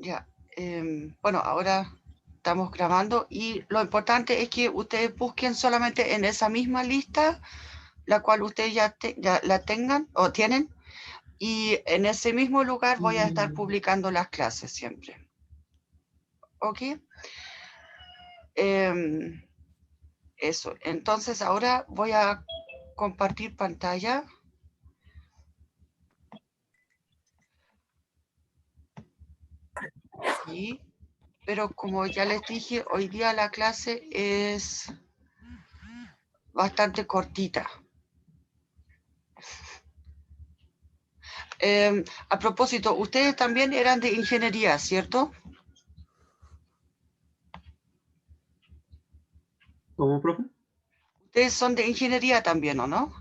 Ya. Bueno, ahora estamos grabando y lo importante es que ustedes busquen solamente en esa misma lista, la cual ustedes ya la tengan o tienen, y en ese mismo lugar voy a estar publicando las clases siempre. ¿Ok? Eso. Entonces ahora voy a compartir pantalla. Sí. Pero como ya les dije, hoy día la clase es bastante cortita. A propósito, ustedes también eran de ingeniería, ¿cierto? ¿Cómo, profe? Ustedes son de ingeniería también, ¿o no?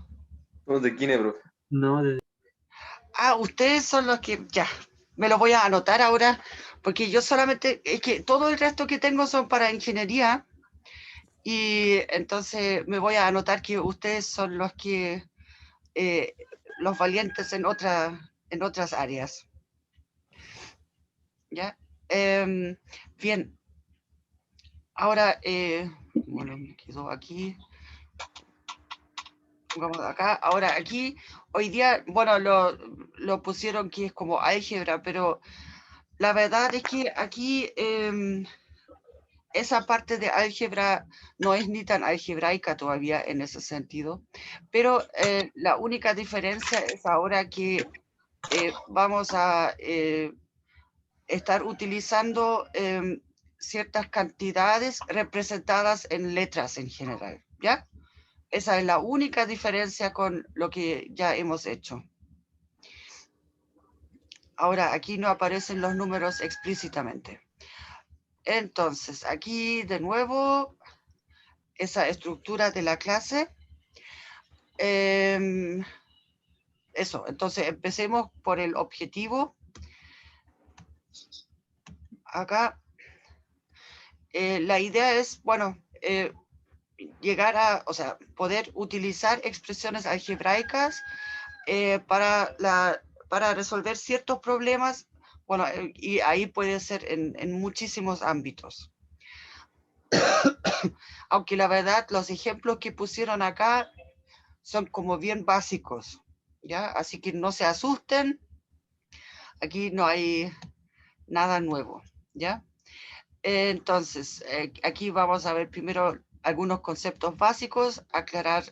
Somos de Kine, profe. No, Ah, ustedes son los que, ya, me lo voy a anotar ahora, porque yo solamente, es que todo el resto que tengo son para ingeniería, y entonces me voy a anotar que ustedes son los que, los valientes en otras áreas. ¿Ya? Bien, ahora, bueno, me quedo aquí. Pongamos acá, ahora aquí, hoy día, bueno, lo pusieron que es como álgebra, pero la verdad es que aquí esa parte de álgebra no es ni tan algebraica todavía en ese sentido, pero la única diferencia es ahora que vamos a estar utilizando ciertas cantidades representadas en letras en general, ¿ya? Esa es la única diferencia con lo que ya hemos hecho. Ahora, aquí no aparecen los números explícitamente. Entonces, aquí de nuevo, esa estructura de la clase. Eso, entonces empecemos por el objetivo. Acá, la idea es, bueno, llegar a, o sea, poder utilizar expresiones algebraicas para resolver ciertos problemas, bueno, y ahí puede ser en muchísimos ámbitos. Aunque la verdad, los ejemplos que pusieron acá son como bien básicos, ¿ya? Así que no se asusten, aquí no hay nada nuevo, ¿ya? Entonces, aquí vamos a ver primero algunos conceptos básicos, aclarar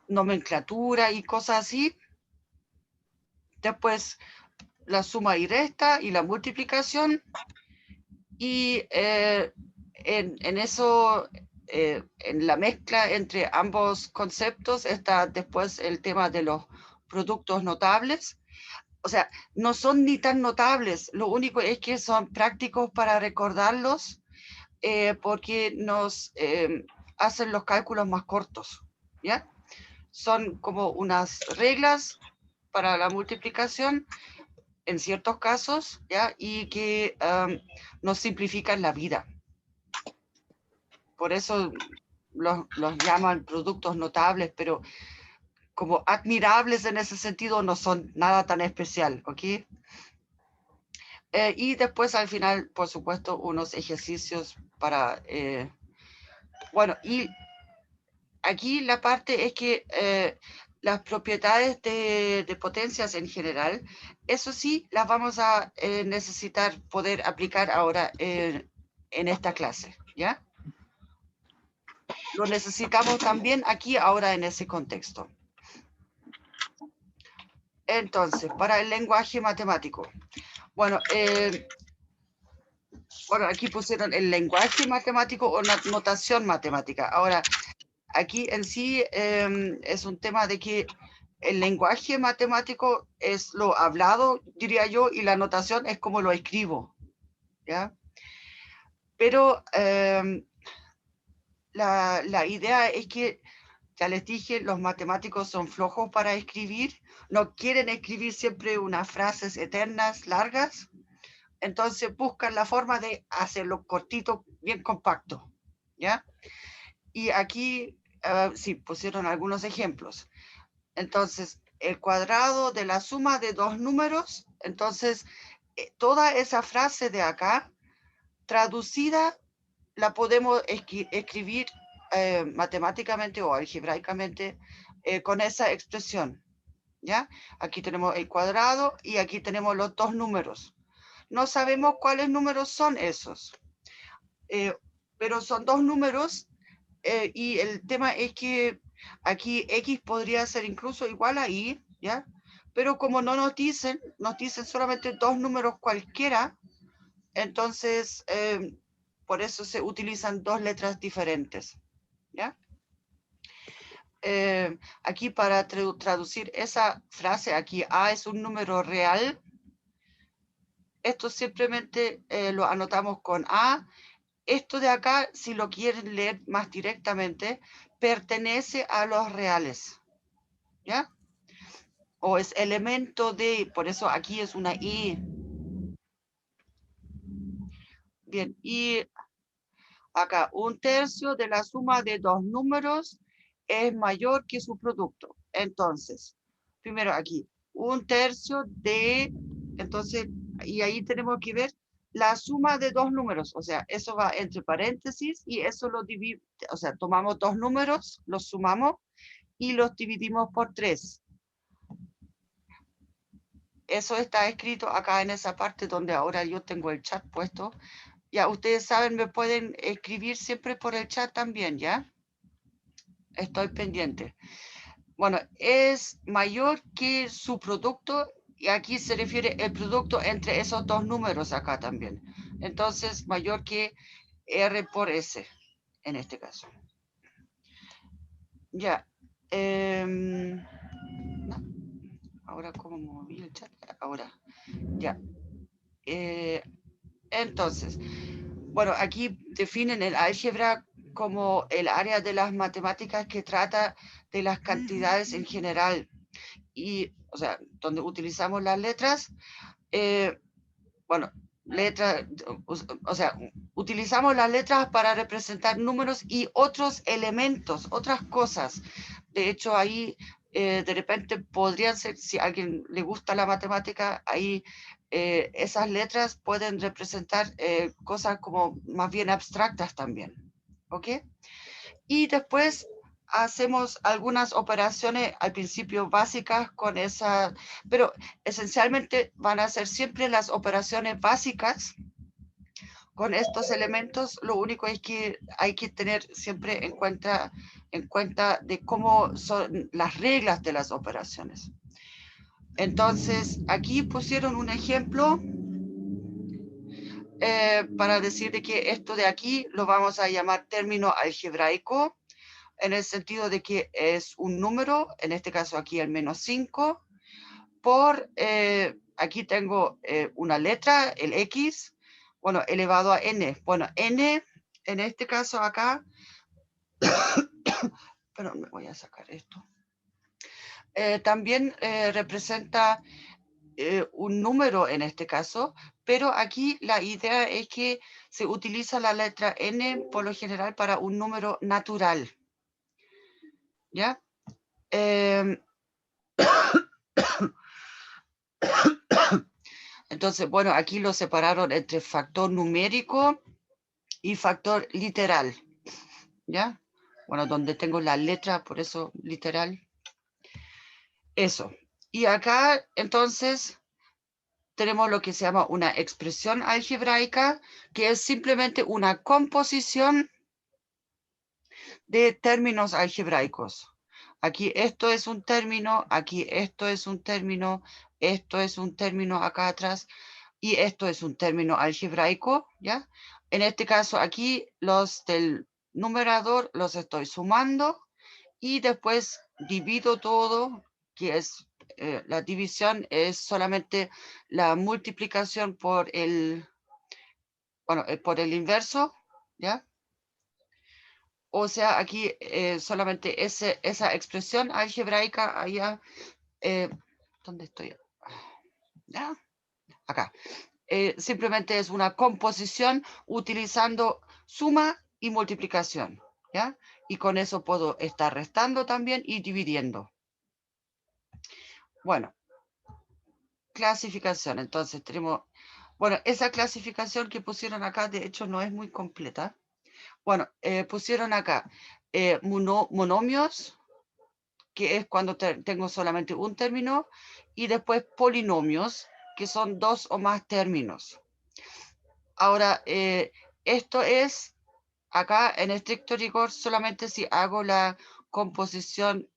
nomenclatura y cosas así. Después, la suma y resta y la multiplicación. Y en eso, en la mezcla entre ambos conceptos, está después el tema de los productos notables. O sea, no son ni tan notables, lo único es que son prácticos para recordarlos porque nos hacen los cálculos más cortos, ¿ya? Son como unas reglas para la multiplicación en ciertos casos, ¿ya? Y que nos simplifican la vida. Por eso los llaman productos notables, pero como admirables en ese sentido no son nada tan especial, ¿ok? Y después al final, por supuesto, unos ejercicios para... bueno, y aquí la parte es que las propiedades de potencias en general, eso sí, las vamos a necesitar poder aplicar ahora en esta clase, ¿ya? Lo necesitamos también aquí ahora en ese contexto. Entonces, para el lenguaje matemático. Bueno, aquí pusieron el lenguaje matemático o notación matemática. Ahora, aquí en sí es un tema de que el lenguaje matemático es lo hablado, diría yo, y la notación es como lo escribo, ¿ya? Pero la idea es que, ya les dije, los matemáticos son flojos para escribir, no quieren escribir siempre unas frases eternas, largas, entonces buscan la forma de hacerlo cortito, bien compacto, ¿ya? Y aquí sí pusieron algunos ejemplos. Entonces, el cuadrado de la suma de dos números, entonces toda esa frase de acá, traducida, la podemos escribir matemáticamente o algebraicamente con esa expresión, ¿ya? Aquí tenemos el cuadrado y aquí tenemos los dos números. No sabemos cuáles números son esos, pero son dos números y el tema es que aquí X podría ser incluso igual a Y, ¿ya? Pero como no nos dicen solamente dos números cualquiera, entonces por eso se utilizan dos letras diferentes, ¿ya? Aquí para traducir esa frase, aquí A es un número real, esto simplemente lo anotamos con A. Esto de acá, si lo quieren leer más directamente, pertenece a los reales, ¿ya? O es elemento de, por eso aquí es una I. Bien, y acá, un tercio de la suma de dos números es mayor que su producto. Entonces, primero aquí, un tercio de, entonces, y ahí tenemos que ver la suma de dos números, o sea, eso va entre paréntesis y eso lo dividimos, o sea, tomamos dos números, los sumamos y los dividimos por 3. Eso está escrito acá en esa parte donde ahora yo tengo el chat puesto. Ya, ustedes saben, me pueden escribir siempre por el chat también, ¿ya? Estoy pendiente. Bueno, es mayor que su producto y aquí se refiere el producto entre esos dos números acá también. Entonces, mayor que R por S, en este caso. Ya. No, ahora, ¿cómo moví el chat? Ahora, ya. Entonces, bueno, aquí definen el álgebra como el área de las matemáticas que trata de las cantidades en general y, o sea, donde utilizamos las letras, bueno, letras, o sea, utilizamos las letras para representar números y otros elementos, otras cosas. De hecho, ahí de repente podrían ser, si a alguien le gusta la matemática, ahí esas letras pueden representar cosas como más bien abstractas también. ¿Ok? Y después hacemos algunas operaciones al principio básicas con esa, pero esencialmente van a ser siempre las operaciones básicas con estos elementos. Lo único es que hay que tener siempre en cuenta de cómo son las reglas de las operaciones. Entonces, aquí pusieron un ejemplo para decir de que esto de aquí lo vamos a llamar término algebraico, en el sentido de que es un número, en este caso aquí el -5, por, aquí tengo una letra, el X, bueno, elevado a N. Bueno, N, en este caso acá, pero me voy a sacar esto, también representa un número en este caso, pero aquí la idea es que se utiliza la letra N por lo general para un número natural. ¿Ya? Entonces, bueno, aquí lo separaron entre factor numérico y factor literal. ¿Ya? Bueno, donde tengo la letra, por eso literal. Eso. Y acá, entonces, tenemos lo que se llama una expresión algebraica, que es simplemente una composición de términos algebraicos. Aquí esto es un término, aquí esto es un término, esto es un término acá atrás, y esto es un término algebraico, ¿ya? En este caso aquí los del numerador los estoy sumando y después divido todo, que es la división es solamente la multiplicación por el, bueno, por el inverso, ¿ya? O sea, aquí solamente esa expresión algebraica allá, ¿dónde estoy? ¿Ya? Acá. Simplemente es una composición utilizando suma y multiplicación, ¿ya? Y con eso puedo estar restando también y dividiendo. Bueno, clasificación. Entonces tenemos, bueno, esa clasificación que pusieron acá, de hecho, no es muy completa. Bueno, pusieron acá monomios, que es cuando tengo solamente un término, y después polinomios, que son 2 o más términos. Ahora, esto es, acá en estricto rigor, solamente si hago la composición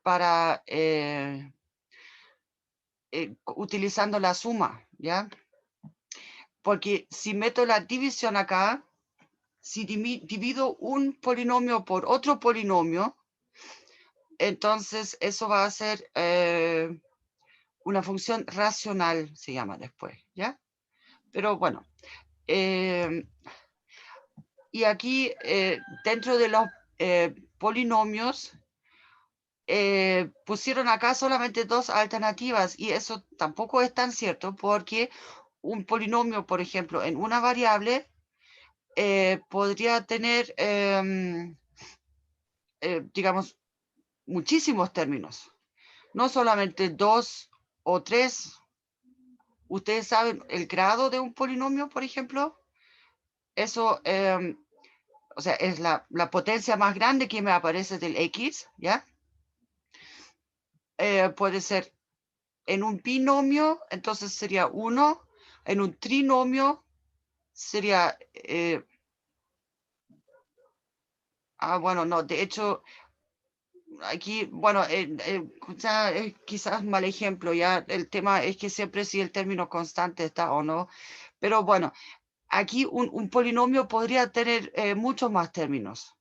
para utilizando la suma, ¿ya? Porque si meto la división acá, si divido un polinomio por otro polinomio, entonces eso va a ser una función racional, se llama después, ¿ya? Pero bueno, y aquí dentro de los polinomios, pusieron acá solamente 2 alternativas y eso tampoco es tan cierto porque un polinomio, por ejemplo, en una variable podría tener, digamos, muchísimos términos, no solamente 2 o 3. Ustedes saben el grado de un polinomio, por ejemplo. Eso, o sea, es la potencia más grande que me aparece del X, ¿ya? Puede ser en un binomio, entonces sería 1. En un trinomio sería... bueno, no, de hecho, aquí, bueno, ya es quizás mal ejemplo, ya el tema es que siempre si el término constante está o no, pero bueno, aquí un polinomio podría tener muchos más términos.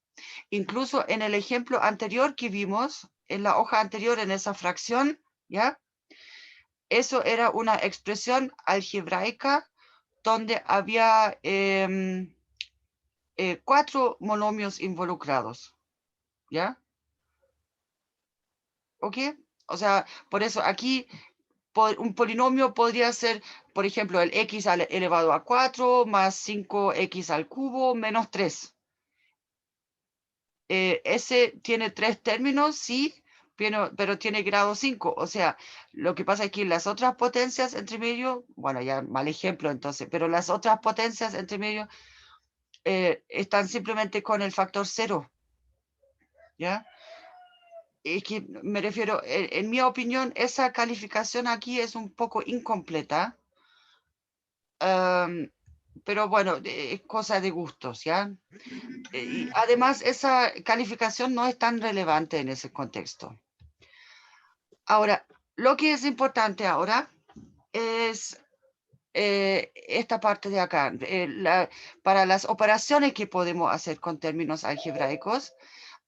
Incluso en el ejemplo anterior que vimos, en la hoja anterior, en esa fracción, ¿ya? Eso era una expresión algebraica donde había 4 monomios involucrados, ¿ya? ¿Ok? O sea, por eso aquí un polinomio podría ser, por ejemplo, el x elevado a 4 más 5x al cubo menos 3. Ese tiene 3 términos, sí, pero tiene grado 5. O sea, lo que pasa es que las otras potencias entre medio, bueno, ya mal ejemplo entonces, pero las otras potencias entre medio están simplemente con el factor 0. ¿Ya? Es que me refiero, en mi opinión, esa calificación aquí es un poco incompleta. Pero bueno, es cosa de gustos, ¿ya? Y además, esa calificación no es tan relevante en ese contexto. Ahora, lo que es importante ahora es esta parte de acá. Para las operaciones que podemos hacer con términos algebraicos,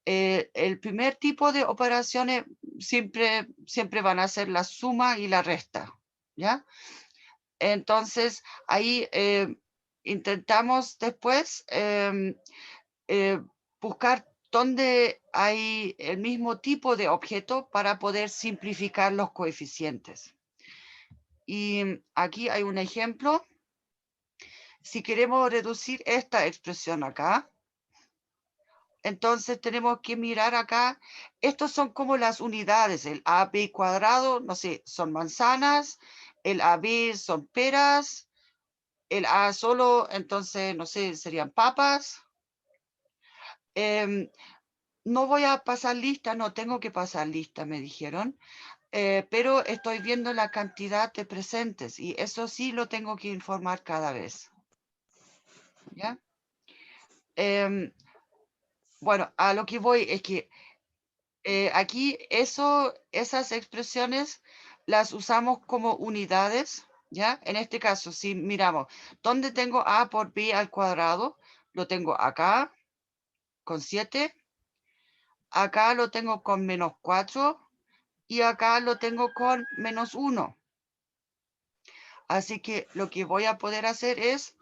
el primer tipo de operaciones siempre van a ser la suma y la resta, ¿ya? Entonces, ahí intentamos después buscar dónde hay el mismo tipo de objeto para poder simplificar los coeficientes. Y aquí hay un ejemplo. Si queremos reducir esta expresión acá, entonces tenemos que mirar acá. Estos son como las unidades. El AB cuadrado, no sé, son manzanas. El AB son peras. El A solo, entonces, no sé, serían papas. No voy a pasar lista, no tengo que pasar lista, me dijeron. Pero estoy viendo la cantidad de presentes y eso sí lo tengo que informar cada vez. ¿Ya? Bueno, a lo que voy es que aquí esas expresiones las usamos como unidades, ¿ya? En este caso, si miramos, ¿dónde tengo A por B al cuadrado? Lo tengo acá, con 7. Acá lo tengo con menos 4. Y acá lo tengo con menos 1. Así que lo que voy a poder hacer es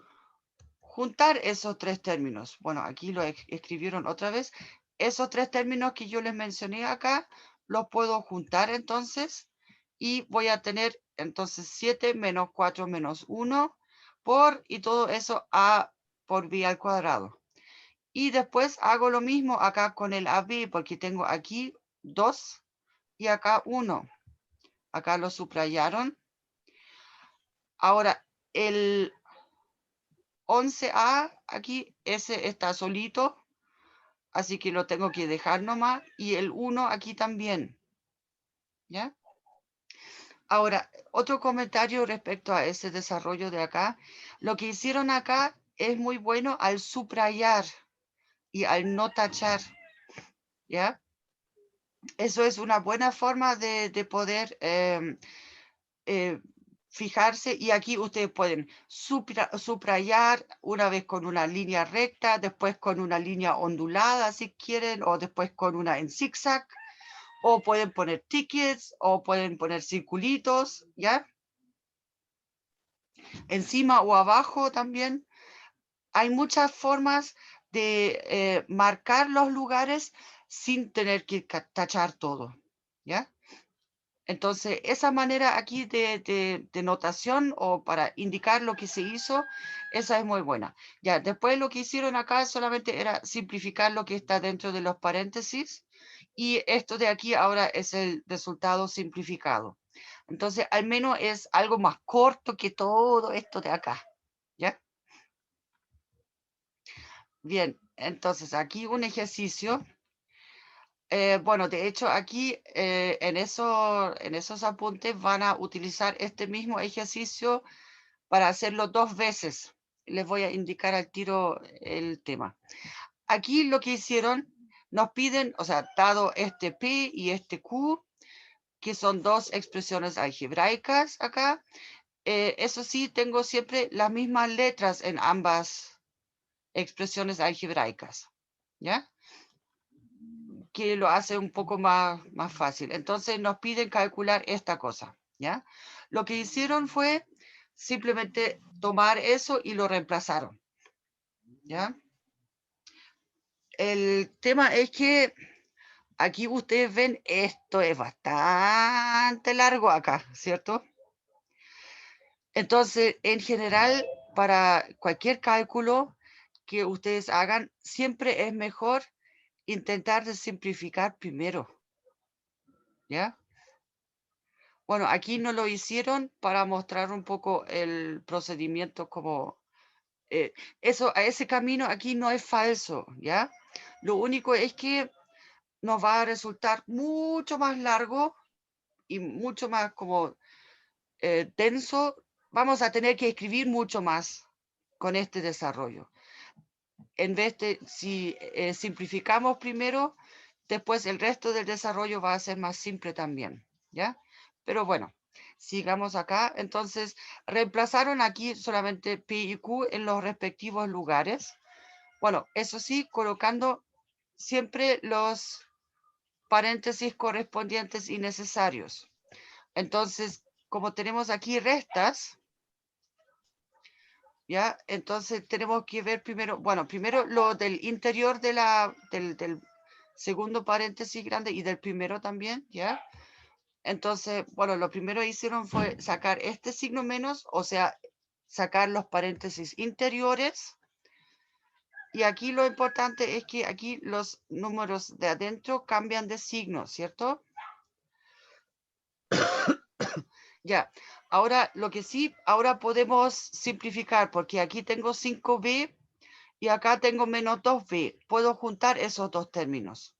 juntar esos 3 términos. Bueno, aquí lo escribieron otra vez. Esos 3 términos que yo les mencioné acá, los puedo juntar entonces. Y voy a tener entonces 7 menos 4 menos 1 y todo eso a por b al cuadrado. Y después hago lo mismo acá con el AB, porque tengo aquí 2 y acá 1. Acá lo subrayaron. Ahora, el 11A aquí, ese está solito, así que lo tengo que dejar nomás, y el 1 aquí también, ¿ya? Ahora, otro comentario respecto a ese desarrollo de acá. Lo que hicieron acá es muy bueno al subrayar y al no tachar, ¿ya? Eso es una buena forma de poder fijarse, y aquí ustedes pueden subrayar una vez con una línea recta, después con una línea ondulada si quieren, o después con una en zigzag, o pueden poner tickets, o pueden poner circulitos, ¿ya? Encima o abajo también. Hay muchas formas de marcar los lugares sin tener que tachar todo, ¿ya? Entonces, esa manera aquí de notación o para indicar lo que se hizo, esa es muy buena. Ya, después lo que hicieron acá solamente era simplificar lo que está dentro de los paréntesis, y esto de aquí ahora es el resultado simplificado. Entonces, al menos es algo más corto que todo esto de acá, ¿ya? Bien, entonces aquí un ejercicio. Bueno, de hecho aquí en esos apuntes van a utilizar este mismo ejercicio para hacerlo 2 veces. Les voy a indicar al tiro el tema. Aquí lo que hicieron, nos piden, o sea, dado este P y este Q, que son 2 expresiones algebraicas acá, eso sí, tengo siempre las mismas letras en ambas expresiones algebraicas, ¿ya? Que lo hace un poco más fácil. Entonces nos piden calcular esta cosa, ¿ya? Lo que hicieron fue simplemente tomar eso y lo reemplazaron, ¿ya? El tema es que aquí ustedes ven, esto es bastante largo acá, ¿cierto? Entonces, en general, para cualquier cálculo que ustedes hagan, siempre es mejor intentar de simplificar primero, ¿ya? Bueno, aquí no lo hicieron para mostrar un poco el procedimiento como eso, a ese camino aquí no es falso, ¿ya? Lo único es que nos va a resultar mucho más largo y mucho más como denso. Vamos a tener que escribir mucho más con este desarrollo. En vez de, si simplificamos primero, después el resto del desarrollo va a ser más simple también, ¿ya? Pero bueno, sigamos acá. Entonces, reemplazaron aquí solamente P y Q en los respectivos lugares. Bueno, eso sí, colocando siempre los paréntesis correspondientes y necesarios. Entonces, como tenemos aquí restas, ¿ya? Entonces tenemos que ver primero, bueno, primero lo del interior de del segundo paréntesis grande y del primero también, ¿ya? Entonces, bueno, lo primero que hicieron fue sacar este signo menos, o sea, sacar los paréntesis interiores. Y aquí lo importante es que aquí los números de adentro cambian de signo, ¿cierto? Ya, ahora lo que sí, ahora podemos simplificar, porque aquí tengo 5b y acá tengo menos 2b. Puedo juntar esos dos términos,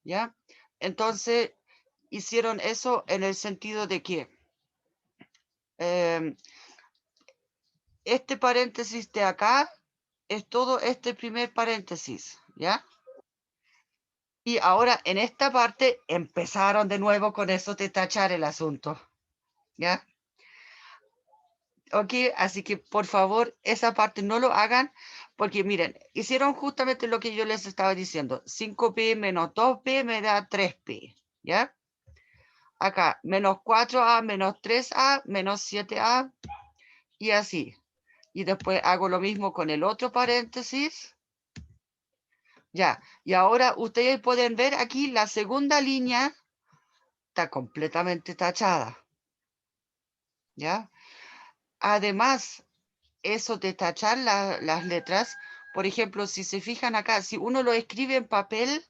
¿ya? Entonces, hicieron eso en el sentido de que este paréntesis de acá es todo este primer paréntesis, ¿ya? Y ahora en esta parte empezaron de nuevo con eso de tachar el asunto, ¿ya? Ok, así que por favor, esa parte no lo hagan, porque miren, hicieron justamente lo que yo les estaba diciendo. 5p menos 2p me da 3p, ¿ya? Acá, menos 4a, menos 3a, menos 7a, y así. Y después hago lo mismo con el otro paréntesis. Ya, y ahora ustedes pueden ver aquí la segunda línea está completamente tachada, ¿ya? Además, eso de tachar las letras, por ejemplo, si se fijan acá, si uno lo escribe en papel,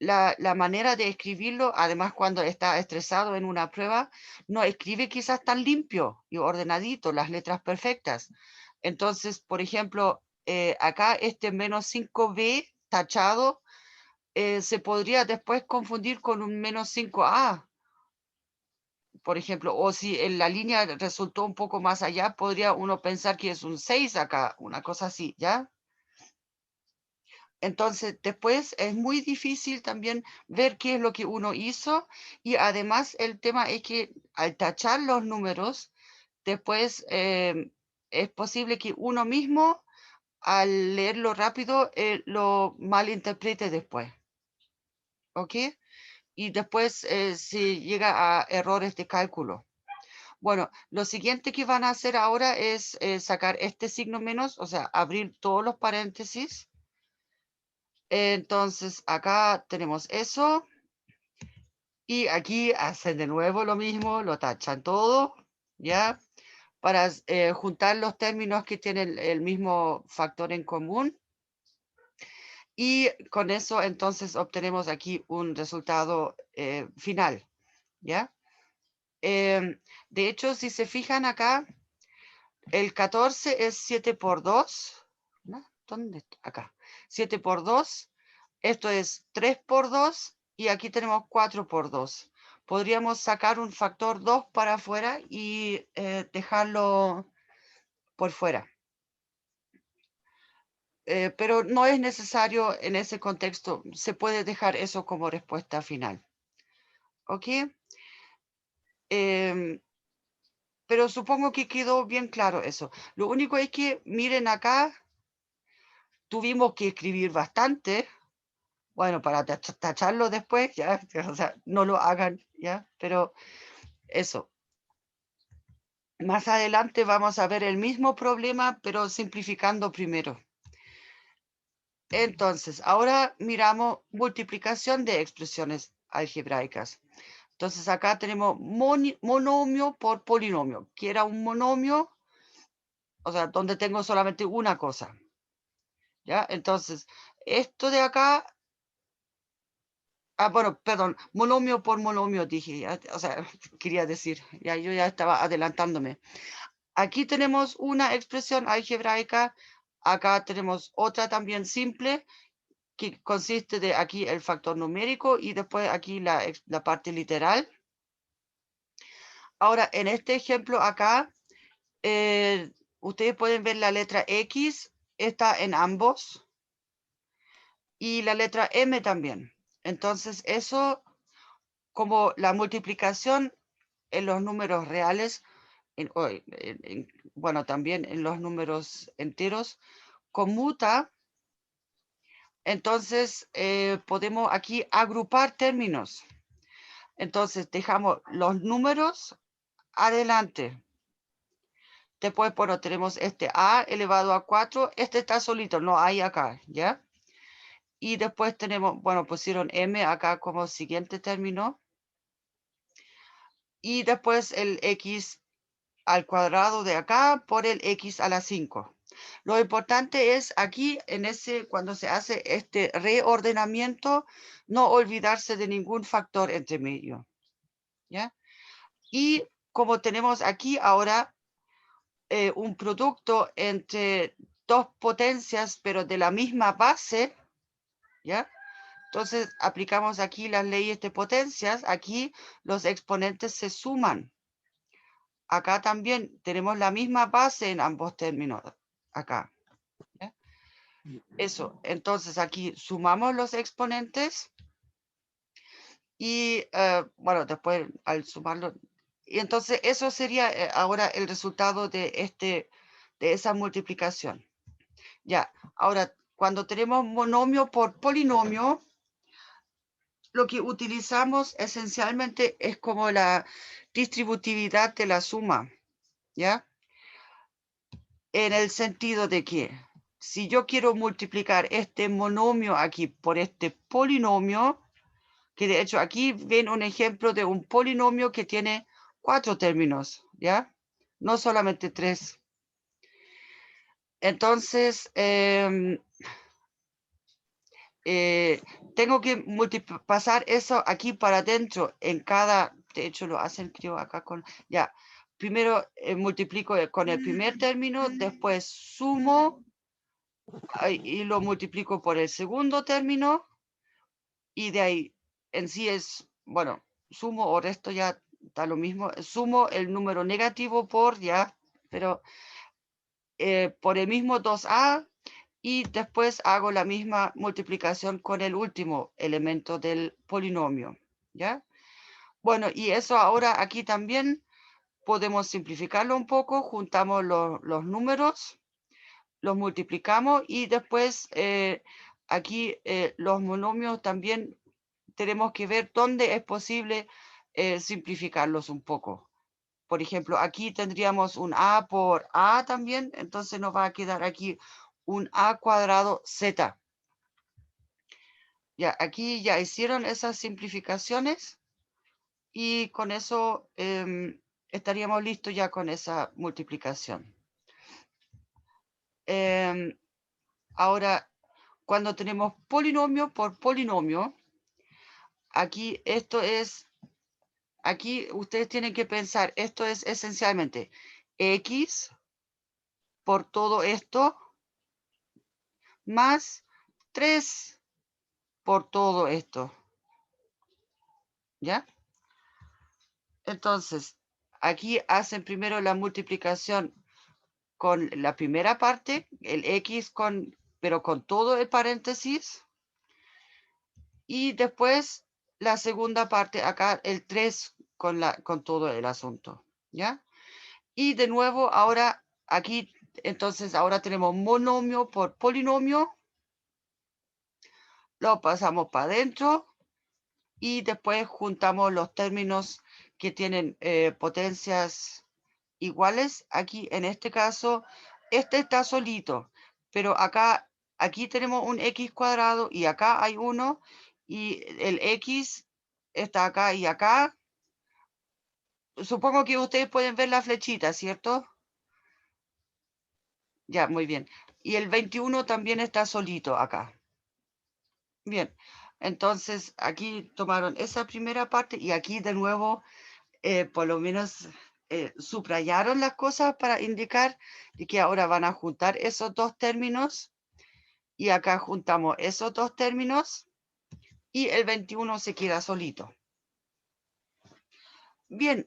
la manera de escribirlo, además cuando está estresado en una prueba, no escribe quizás tan limpio y ordenadito, las letras perfectas. Entonces, por ejemplo, acá este menos 5b tachado se podría después confundir con un menos 5a, por ejemplo, o si en la línea resultó un poco más allá, podría uno pensar que es un 6 acá, una cosa así, ¿ya? Entonces, después es muy difícil también ver qué es lo que uno hizo y además el tema es que al tachar los números, después es posible que uno mismo al leerlo rápido lo malinterprete después, ¿ok? Y después se llega a errores de cálculo. Bueno, lo siguiente que van a hacer ahora es sacar este signo menos, o sea, abrir todos los paréntesis. Entonces, acá tenemos eso. Y aquí hacen de nuevo lo mismo, lo tachan todo, ¿ya? Para juntar los términos que tienen el mismo factor en común. Y con eso entonces obtenemos aquí un resultado final, ¿ya? De hecho, si se fijan acá, el 14 es 7 por 2. ¿No? ¿Dónde está? Acá. 7 por 2. Esto es 3 por 2 y aquí tenemos 4 por 2. Podríamos sacar un factor 2 para afuera y dejarlo por fuera. Pero no es necesario en ese contexto. Se puede dejar eso como respuesta final. ¿Ok? Pero supongo que quedó bien claro eso. Lo único es que miren acá, tuvimos que escribir bastante. Bueno, para tacharlo después, ya, o sea, no lo hagan, ya, pero eso. Más adelante vamos a ver el mismo problema, pero simplificando primero. Entonces, ahora miramos multiplicación de expresiones algebraicas. Entonces, acá tenemos monomio por polinomio, que era un monomio, o sea, donde tengo solamente una cosa. ¿Ya? Entonces, esto de acá. Bueno, perdón, monomio por monomio dije, ya, o sea, quería decir, ya yo ya estaba adelantándome. Aquí tenemos una expresión algebraica, acá tenemos otra también simple, que consiste de aquí el factor numérico y después aquí la parte literal. Ahora, en este ejemplo acá, ustedes pueden ver la letra X, está en ambos, y la letra M también. Entonces, eso, como la multiplicación en los números reales, bueno, también en los números enteros, conmuta, entonces podemos aquí agrupar términos. Entonces dejamos los números adelante. Después, bueno, tenemos este a elevado a 4, este está solito, no hay acá, ¿ya? Y después tenemos, bueno, pusieron m acá como siguiente término. Y después el x al cuadrado de acá por el x a la 5. Lo importante es aquí, cuando se hace este reordenamiento, no olvidarse de ningún factor entre medio. ¿Ya? Y como tenemos aquí ahora un producto entre dos potencias, pero de la misma base, ¿ya? Entonces aplicamos aquí las leyes de potencias, aquí los exponentes se suman. Acá también tenemos la misma base en ambos términos, acá. ¿Ya? Eso, entonces aquí sumamos los exponentes y, bueno, después al sumarlo, y entonces eso sería ahora el resultado de esa multiplicación. Ya, ahora, cuando tenemos monomio por polinomio, lo que utilizamos esencialmente es como la distributividad de la suma, ¿ya? En el sentido de que si yo quiero multiplicar este monomio aquí por este polinomio, que de hecho aquí ven un ejemplo de un polinomio que tiene 4 términos, ¿ya? No solamente 3. Entonces, tengo que pasar eso aquí para adentro en cada, de hecho lo hacen creo acá con, ya, primero multiplico con el primer término, después sumo y lo multiplico por el segundo término y de ahí en sí es, bueno, sumo o resto ya da lo mismo, sumo el número negativo por ya, pero por el mismo 2a y después hago la misma multiplicación con el último elemento del polinomio, ¿ya? Bueno, y eso ahora aquí también podemos simplificarlo un poco, juntamos los números, los multiplicamos y después aquí los monomios también tenemos que ver dónde es posible simplificarlos un poco. Por ejemplo, aquí tendríamos un a por a también, entonces nos va a quedar aquí un a cuadrado z. Ya, aquí ya hicieron esas simplificaciones y con eso estaríamos listos ya con esa multiplicación. Ahora, cuando tenemos polinomio por polinomio, aquí esto es, aquí ustedes tienen que pensar, esto es esencialmente x por todo esto más 3 por todo esto, ¿ya? Entonces, aquí hacen primero la multiplicación con la primera parte, el x pero con todo el paréntesis, y después la segunda parte, acá el 3 con todo el asunto, ¿ya? Y de nuevo, ahora aquí, entonces ahora tenemos monomio por polinomio, lo pasamos para adentro, y después juntamos los términos que tienen potencias iguales. Aquí en este caso, este está solito, pero acá, aquí tenemos un x cuadrado y acá hay uno y el x está acá y acá. Supongo que ustedes pueden ver la flechita, ¿cierto? Ya, muy bien. Y el 21 también está solito acá. Bien, entonces aquí tomaron esa primera parte y aquí de nuevo por lo menos subrayaron las cosas para indicar de que ahora van a juntar esos dos términos y acá juntamos esos dos términos y el 21 se queda solito. Bien,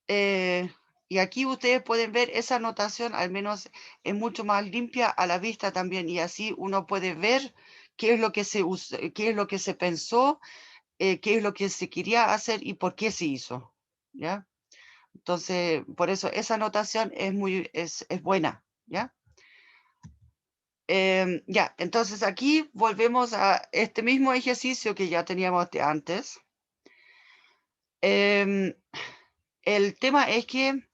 y aquí ustedes pueden ver esa notación, al menos es mucho más limpia a la vista también y así uno puede ver qué es lo que se qué es lo que se pensó, qué es lo que se quería hacer y por qué se hizo, ¿ya? Entonces, por eso esa notación es buena, ¿ya? Ya, entonces aquí volvemos a este mismo ejercicio que ya teníamos de antes. El tema es que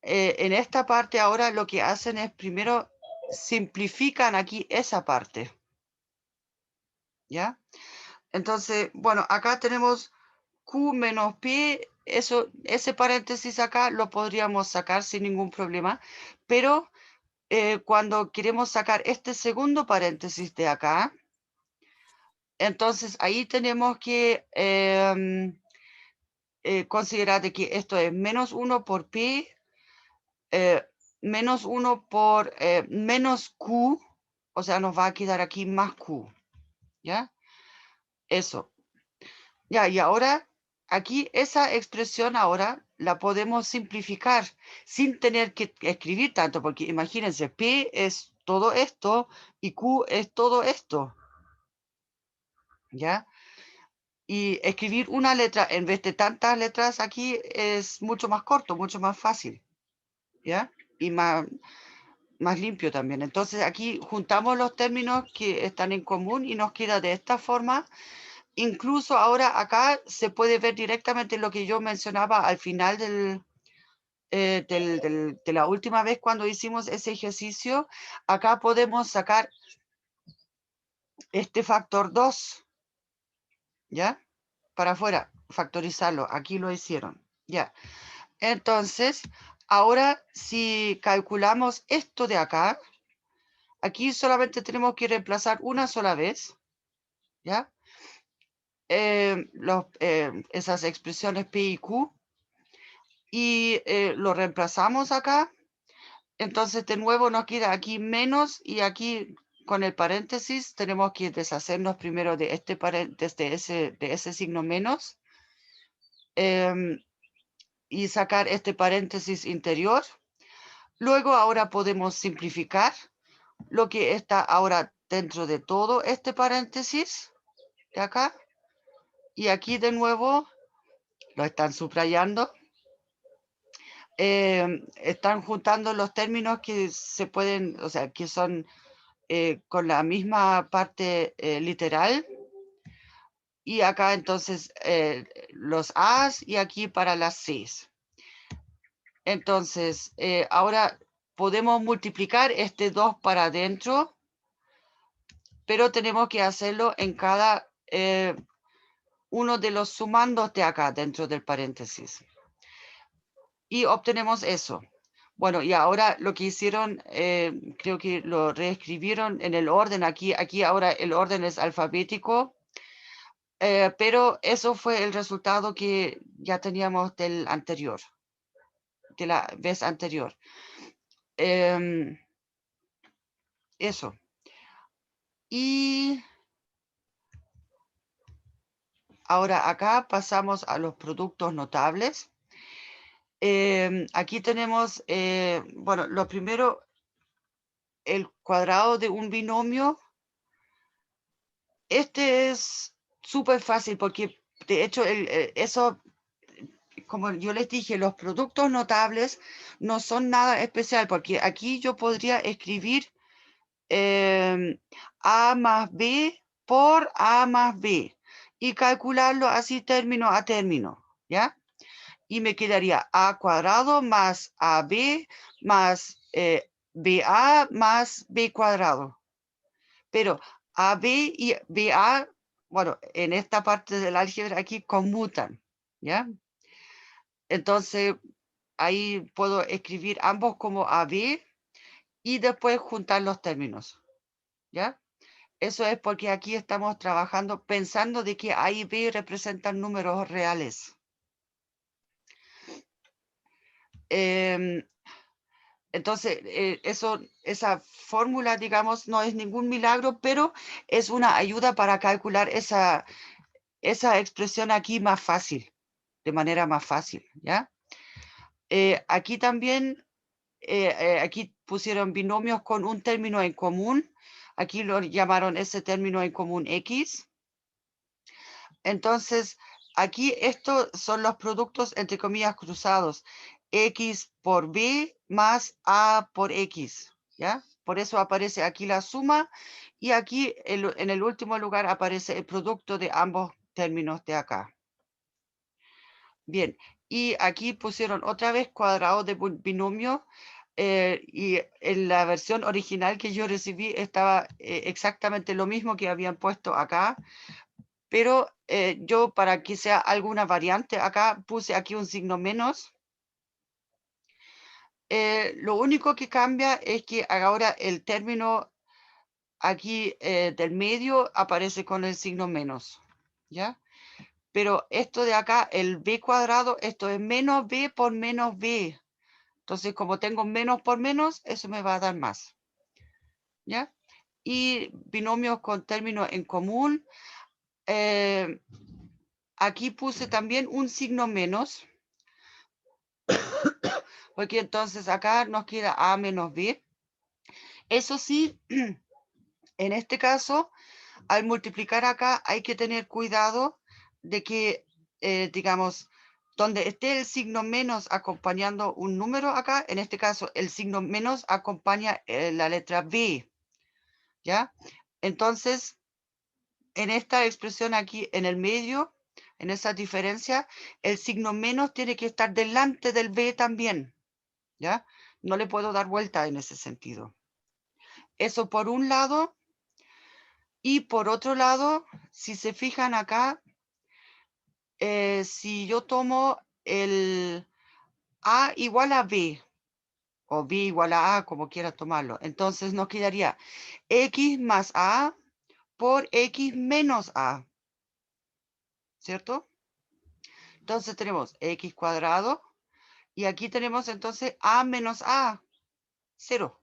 en esta parte ahora lo que hacen es primero simplifican aquí esa parte, ¿ya? Entonces, bueno, acá tenemos Q menos P, ese paréntesis acá lo podríamos sacar sin ningún problema, pero cuando queremos sacar este segundo paréntesis de acá, entonces ahí tenemos que considerar de que esto es menos 1 por pi, menos 1 por menos q, o sea, nos va a quedar aquí más q, ¿ya? Eso. Ya, y ahora, aquí esa expresión ahora la podemos simplificar sin tener que escribir tanto, porque imagínense, P es todo esto y Q es todo esto, ¿ya? Y escribir una letra en vez de tantas letras aquí es mucho más corto, mucho más fácil, ¿ya? Y más limpio también. Entonces aquí juntamos los términos que están en común y nos queda de esta forma. Incluso ahora acá se puede ver directamente lo que yo mencionaba al final de la última vez cuando hicimos ese ejercicio. Acá podemos sacar este factor 2, ¿ya? Para afuera, factorizarlo. Aquí lo hicieron, ¿ya? Entonces, ahora si calculamos esto de acá, Aquí solamente tenemos que reemplazar una sola vez, ¿ya? Esas expresiones P y Q, y lo reemplazamos acá. Entonces, de nuevo nos queda aquí menos, y aquí con el paréntesis tenemos que deshacernos primero de de ese signo menos, y sacar este paréntesis interior. Luego ahora podemos simplificar lo que está ahora dentro de todo este paréntesis de acá. Y aquí de nuevo lo están subrayando. Están juntando los términos que se pueden, o sea, que son con la misma parte literal. Y acá entonces los A's, y aquí para las C's. Entonces, ahora podemos multiplicar este 2 para adentro, pero tenemos que hacerlo en cada uno de los sumandos de acá dentro del paréntesis. Y obtenemos eso. Bueno, y ahora lo que hicieron, creo que lo reescribieron en el orden. Aquí ahora el orden es alfabético, pero eso fue el resultado que ya teníamos del anterior, de la vez anterior. Eso. Y ahora acá pasamos a los productos notables. Aquí tenemos, bueno, lo primero, el cuadrado de un binomio. Este es súper fácil porque, de hecho, eso, como yo les dije, los productos notables no son nada especial, porque aquí yo podría escribir A más B por A más B y calcularlo así término a término, ¿ya? Y me quedaría A cuadrado más AB más BA más B cuadrado. Pero AB y BA, bueno, en esta parte del álgebra aquí conmutan, ¿ya? Entonces, ahí puedo escribir ambos como AB y después juntar los términos, ¿ya? Eso es porque aquí estamos trabajando pensando de que A y B representan números reales. Entonces, esa fórmula, digamos, no es ningún milagro, pero es una ayuda para calcular esa expresión aquí más fácil, de manera más fácil, ¿ya? Aquí también, aquí pusieron binomios con un término en común. Aquí lo llamaron ese término en común X. Entonces, aquí estos son los productos entre comillas cruzados. X por B más A por X, ¿ya? Por eso aparece aquí la suma, y aquí en el último lugar aparece el producto de ambos términos de acá. Bien, y aquí pusieron otra vez cuadrado de binomio, y en la versión original que yo recibí estaba exactamente lo mismo que habían puesto acá, pero yo, para que sea alguna variante acá, puse aquí un signo menos. Lo único que cambia es que ahora el término aquí del medio aparece con el signo menos, ¿ya? Pero esto de acá, el b cuadrado, esto es menos b por menos b. Entonces, como tengo menos por menos, eso me va a dar más, ¿ya? Y binomios con términos en común. Aquí puse también un signo menos, porque entonces acá nos queda a menos b. Eso sí, en este caso, al multiplicar acá hay que tener cuidado de que, digamos, donde esté el signo menos acompañando un número acá, en este caso el signo menos acompaña la letra B, ¿ya? Entonces, en esta expresión aquí en el medio, en esa diferencia, el signo menos tiene que estar delante del B también, ¿ya? No le puedo dar vuelta en ese sentido. Eso por un lado. Y por otro lado, si se fijan acá, si yo tomo el A igual a B, o b igual a a, como quieras tomarlo. Entonces nos quedaría x más a por x menos a, ¿cierto? Entonces tenemos x cuadrado y aquí tenemos entonces a menos a, 0.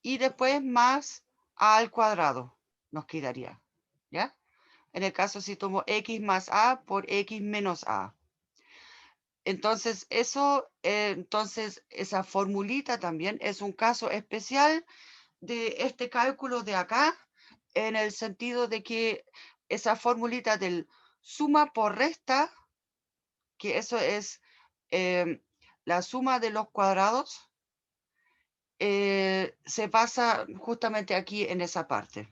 Y después más a al cuadrado nos quedaría, ¿ya? En el caso si tomo x más a por x menos a. Entonces, entonces esa formulita también es un caso especial de este cálculo de acá, en el sentido de que esa formulita del suma por resta, que eso es la suma de los cuadrados, se basa justamente aquí en esa parte.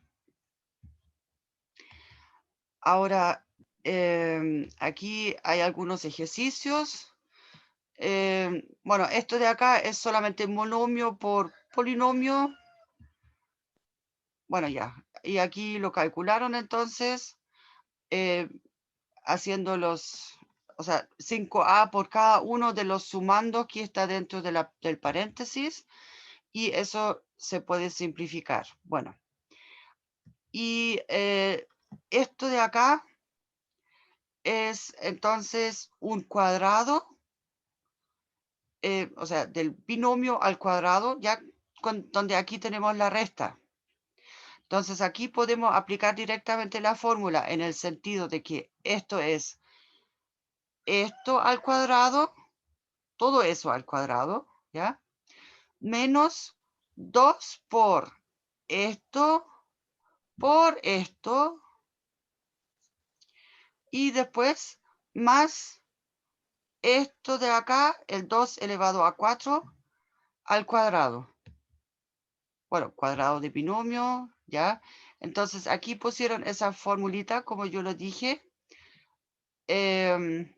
Ahora, aquí hay algunos ejercicios. Bueno, esto de acá es solamente monomio por polinomio. Bueno, ya. Y aquí lo calcularon entonces, haciendo o sea, 5a por cada uno de los sumandos que está dentro de del paréntesis. Y eso se puede simplificar. Bueno. Y esto de acá es entonces un cuadrado, o sea, del binomio al cuadrado, ya donde aquí tenemos la resta. Entonces aquí podemos aplicar directamente la fórmula en el sentido de que esto es esto al cuadrado, todo eso al cuadrado, ¿ya? Menos 2 por esto, y después más esto de acá, el 2 elevado a 4 al cuadrado. Bueno, cuadrado de binomio, ¿ya? Entonces aquí pusieron esa formulita, como yo lo dije, en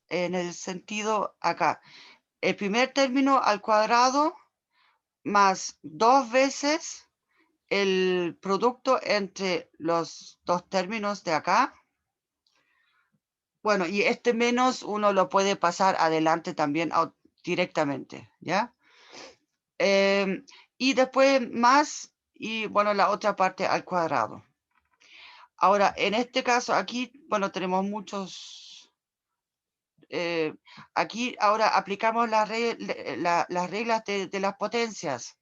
el sentido acá. El primer término al cuadrado más 2 veces el producto entre los dos términos de acá. Bueno, y este menos uno lo puede pasar adelante también directamente, ¿ya? Y después más, y bueno, la otra parte al cuadrado. Ahora, en este caso aquí, bueno, tenemos muchos. Aquí ahora aplicamos las reglas de las potencias,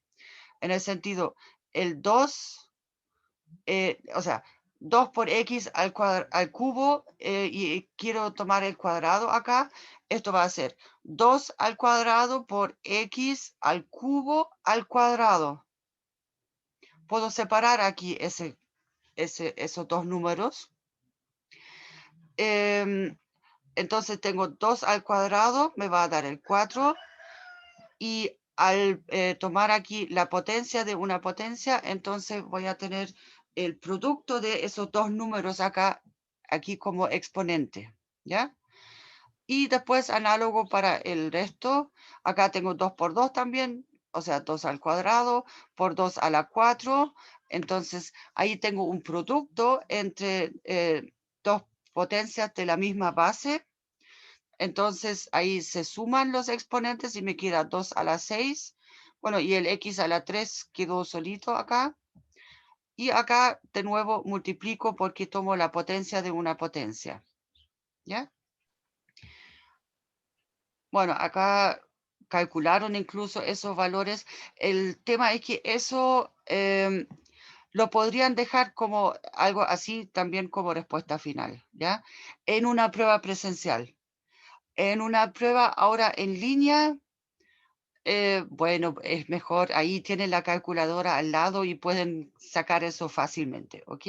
en el sentido, el 2, o sea, 2 por x al cubo, y quiero tomar el cuadrado acá, esto va a ser 2 al cuadrado por x al cubo al cuadrado. Puedo separar aquí esos dos números. Entonces tengo 2 al cuadrado, me va a dar el 4. Y al tomar aquí la potencia de una potencia, entonces voy a tener el producto de esos dos números acá, aquí como exponente, ¿ya? Y después análogo para el resto, acá tengo 2 por 2 también, o sea, 2 al cuadrado por 2 a la 4. Entonces ahí tengo un producto entre dos potencias de la misma base. Entonces ahí se suman los exponentes y me queda 2 a la 6. Bueno, y el x a la 3 quedó solito acá. Y acá de nuevo multiplico porque tomo la potencia de una potencia. ¿Ya? Bueno, acá calcularon incluso esos valores. El tema es que eso lo podrían dejar como algo así también como respuesta final, ¿ya? En una prueba presencial. En una prueba ahora en línea, bueno, es mejor, ahí tienen la calculadora al lado y pueden sacar eso fácilmente, ¿ok?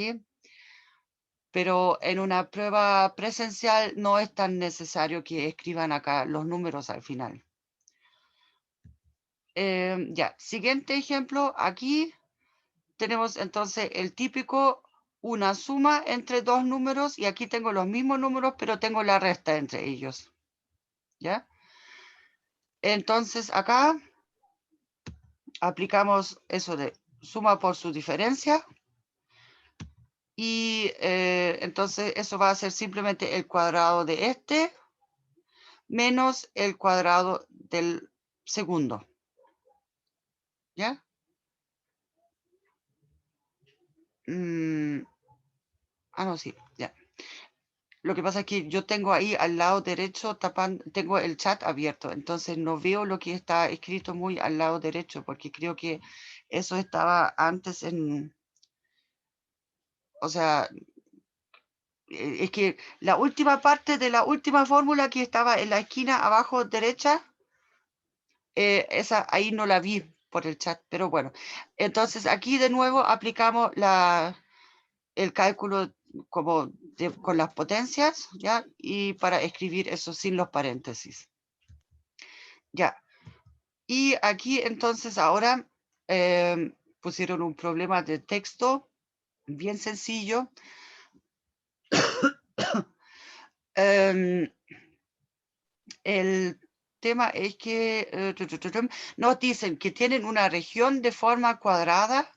Pero en una prueba presencial no es tan necesario que escriban acá los números al final. Ya, siguiente ejemplo, aquí tenemos entonces el típico, una suma entre dos números, y aquí tengo los mismos números, pero tengo la resta entre ellos, ¿ya? Entonces acá aplicamos eso de suma por su diferencia, y entonces eso va a ser simplemente el cuadrado de este menos el cuadrado del segundo. ¿Ya? No, sí, ya. Lo que pasa es que yo tengo ahí al lado derecho tapando, tengo el chat abierto, entonces no veo lo que está escrito muy al lado derecho, porque creo que eso estaba antes o sea, es que la última parte de la última fórmula que estaba en la esquina abajo derecha, esa ahí no la vi por el chat, pero bueno. Entonces aquí de nuevo aplicamos el cálculo como con las potencias, ¿ya? Y para escribir eso sin los paréntesis. Ya. Y aquí entonces ahora pusieron un problema de texto bien sencillo. El tema es que nos dicen que tienen una región de forma cuadrada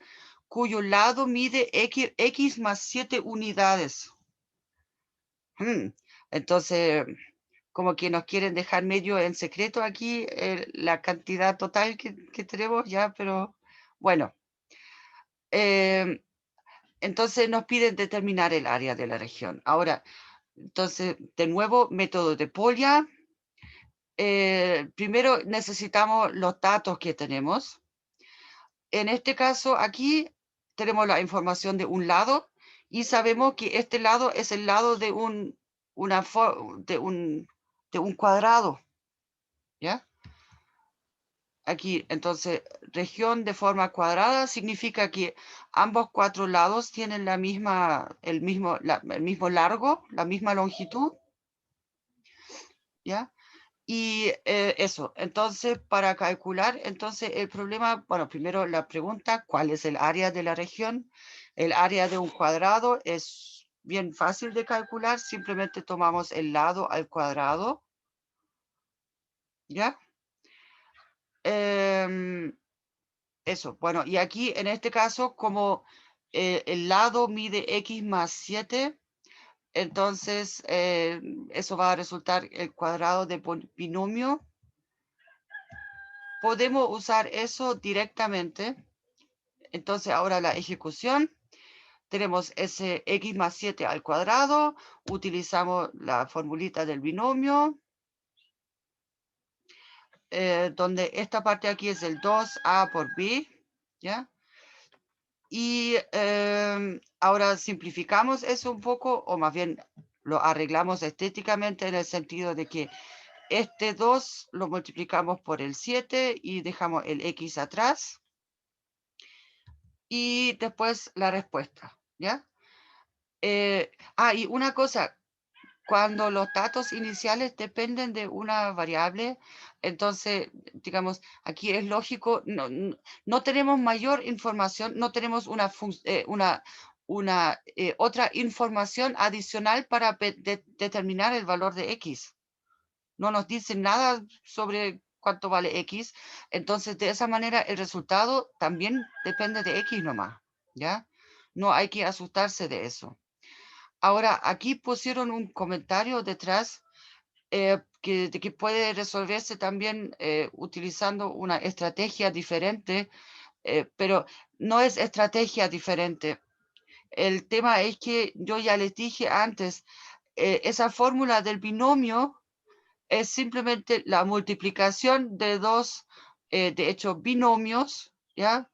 cuyo lado mide x más 7 unidades. Entonces, como que nos quieren dejar medio en secreto aquí la cantidad total que tenemos ya, pero bueno. Entonces nos piden determinar el área de la región. Ahora, entonces, de nuevo, método de Polya. Primero necesitamos los datos que tenemos. En este caso, aquí tenemos la información de un lado y sabemos que este lado es el lado de de un cuadrado. ¿Ya? Aquí, entonces, región de forma cuadrada significa que ambos cuatro lados tienen el mismo largo, la misma longitud, ¿ya? Y eso, entonces, para calcular, entonces, el problema, bueno, primero la pregunta, ¿cuál es el área de la región? El área de un cuadrado es bien fácil de calcular, simplemente tomamos el lado al cuadrado, ¿ya? Eso, bueno, y aquí en este caso, como el lado mide x más 7, entonces eso va a resultar el cuadrado de binomio. Podemos usar eso directamente. Entonces ahora la ejecución, tenemos ese x más 7 al cuadrado, utilizamos la formulita del binomio, donde esta parte aquí es el 2a por b, ¿ya? Y ahora simplificamos eso un poco, o más bien lo arreglamos estéticamente en el sentido de que este 2 lo multiplicamos por el 7 y dejamos el x atrás. Y después la respuesta, ¿ya? Y una cosa, cuando los datos iniciales dependen de una variable, entonces, digamos, aquí es lógico, no tenemos mayor información, no tenemos otra información adicional para determinar el valor de x. No nos dicen nada sobre cuánto vale x, entonces de esa manera el resultado también depende de x nomás, ¿ya? No hay que asustarse de eso. Ahora, aquí pusieron un comentario detrás de que puede resolverse también utilizando una estrategia diferente, pero no es estrategia diferente. El tema es que yo ya les dije antes, esa fórmula del binomio es simplemente la multiplicación de dos, de hecho, binomios, ¿ya?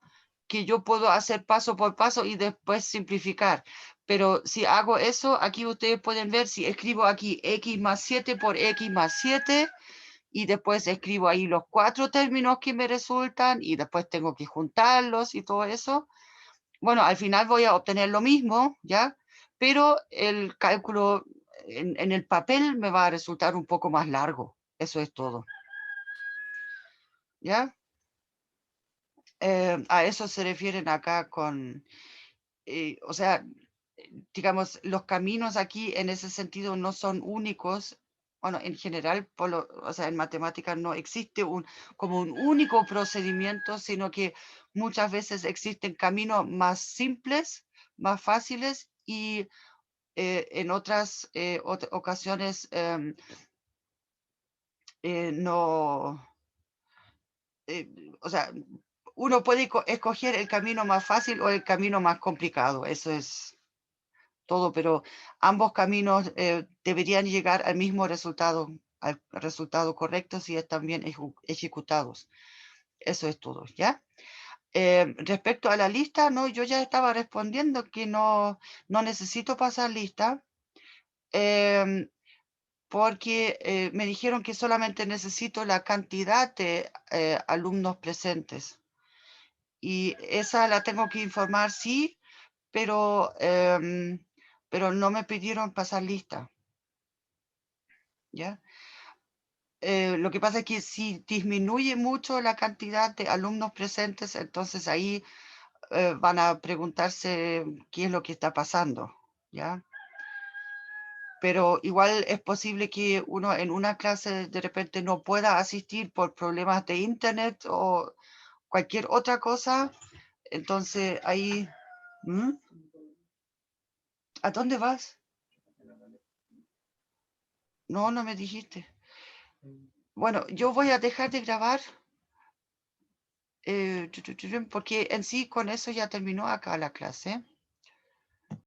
Que yo puedo hacer paso por paso y después simplificar. Pero si hago eso, aquí ustedes pueden ver, si escribo aquí x más 7 por x más 7, y después escribo ahí los 4 términos que me resultan, y después tengo que juntarlos y todo eso. Bueno, al final voy a obtener lo mismo, ¿ya? Pero el cálculo en el papel me va a resultar un poco más largo. Eso es todo. ¿Ya? A eso se refieren acá con, o sea, digamos, los caminos aquí en ese sentido no son únicos. Bueno, en general, o sea, en matemáticas no existe como un único procedimiento, sino que muchas veces existen caminos más simples, más fáciles y en otras ocasiones no, o sea, uno puede escoger el camino más fácil o el camino más complicado, eso es todo, pero ambos caminos deberían llegar al mismo resultado, al resultado correcto si están bien ejecutados. Eso es todo, ¿ya? Respecto a la lista, no, yo ya estaba respondiendo que no necesito pasar lista, porque me dijeron que solamente necesito la cantidad de alumnos presentes. Y esa la tengo que informar, sí, pero no me pidieron pasar lista, ¿ya? Lo que pasa es que si disminuye mucho la cantidad de alumnos presentes, entonces ahí van a preguntarse qué es lo que está pasando, ¿ya? Pero igual es posible que uno en una clase de repente no pueda asistir por problemas de internet o cualquier otra cosa. Entonces ahí, ¿Mm? ¿A dónde vas? No, no me dijiste. Bueno, yo voy a dejar de grabar porque en sí con eso ya terminó acá la clase.